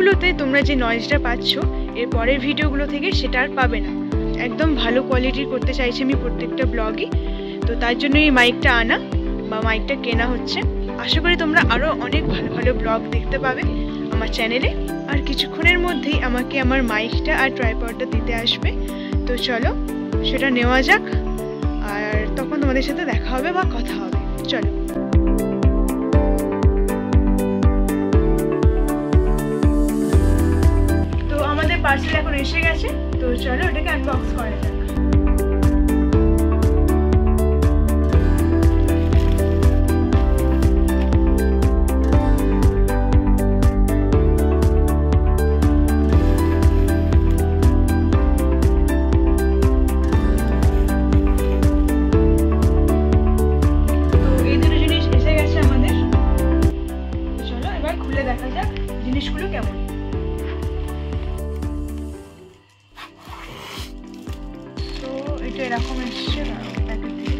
ভিডিওগুলোতে তোমরা যে নয়েজটা পাচ্ছ এর পরের ভিডিওগুলো থেকে সেটা আর পাবে না। একদম ভালো কোয়ালিটির করতে চাইছি আমি প্রত্যেকটা ব্লগই, তো তার জন্য এই মাইকটা আনা বা মাইকটা কেনা হচ্ছে। আশা করি তোমরা আরও অনেক ভালো ভালো ব্লগ দেখতে পাবে আমার চ্যানেলে। আর কিছুক্ষণের মধ্যেই আমাকে আমার মাইকটা আর ট্রাইপডটা দিতে আসবে, তো চলো সেটা নেওয়া যাক, আর তখন তোমাদের সাথে দেখা হবে বা কথা হবে। চলো। তো আমাদের পার্সেল এখন এসে গেছে, তো চলো এটাকে আনবক্স করা যাক। দেখা যাক জিনিসগুলো কেমন। তো এটা এরকম এসছে প্যাকেট থেকে।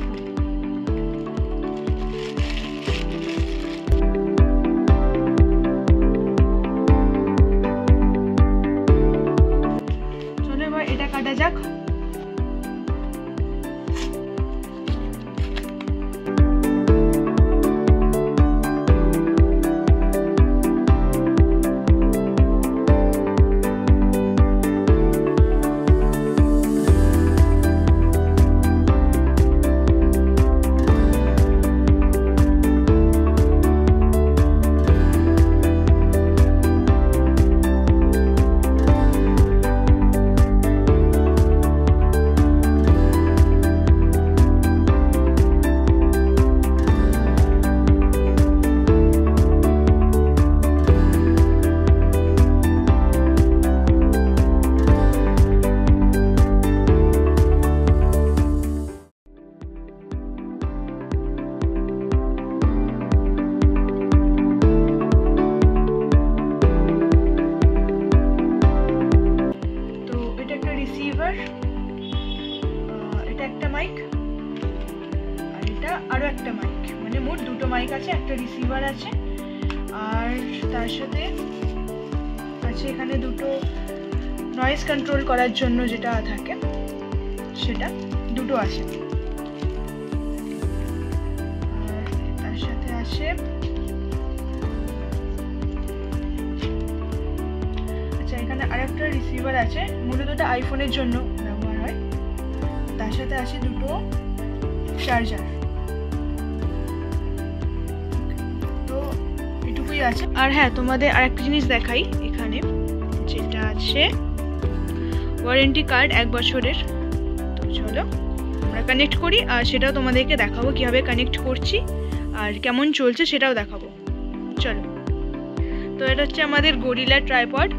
চলো এবার এটা কাটা যাক। এটা একটা মাইক আর এটা আরো একটা মাইক, মানে মোট দুটো মাইক আছে, একটা রিসিভার আছে, আর তার সাথে আছে এখানে দুটো নয়েজ কন্ট্রোল করার জন্য যেটা থাকে সেটা দুটো আছে, আর তার সাথে আছে এখানে আরেকটা রিসিভার আছে, মূলত এটা আইফোনের জন্য ব্যবহার হয়। তার সাথে আছে দুটো চার্জার। তো এটুকুই আছে। আর হ্যাঁ, তোমাদের আরেকটা জিনিস দেখাই, এখানে যেটা আছে ওয়ারেন্টি কার্ড 1 বছরের। তো চলো আমরা কানেক্ট করি, আর সেটাও তোমাদেরকে দেখাবো কিভাবে কানেক্ট করছি আর কেমন চলছে সেটাও দেখাবো। চলো। তো এটা হচ্ছে আমাদের গরিলা ট্রাইপড,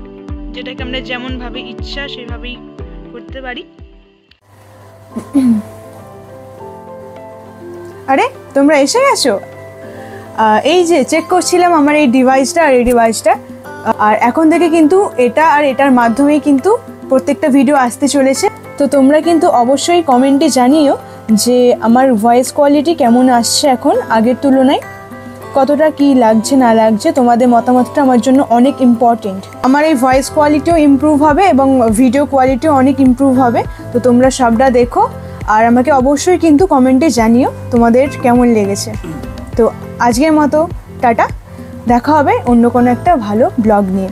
যেটাকে আমরা যেমনভাবে ইচ্ছা সেভাবেই করতে পারি। আরে তোমরা এসে গেছো? এই যে চেক করছিলাম আমার এই ডিভাইসটা আর এই ডিভাইসটা, আর এখন থেকে কিন্তু এটা আর এটার মাধ্যমেই কিন্তু প্রত্যেকটা ভিডিও আসতে চলেছে। তো তোমরা কিন্তু অবশ্যই কমেন্টে জানিও যে আমার ভয়েস কোয়ালিটি কেমন আসছে এখন আগের তুলনায়, কতটা কি লাগছে না লাগছে। তোমাদের মতামতটা আমার জন্য অনেক ইম্পর্টেন্ট। আমার এই ভয়েস কোয়ালিটিও ইমপ্রুভ হবে এবং ভিডিও কোয়ালিটিও অনেক ইমপ্রুভ হবে। তো তোমরা সবটা দেখো আর আমাকে অবশ্যই কিন্তু কমেন্টে জানিও তোমাদের কেমন লেগেছে। তো আজকের মতো টাটা, দেখা হবে অন্য কোনো একটা ভালো ব্লগ নিয়ে।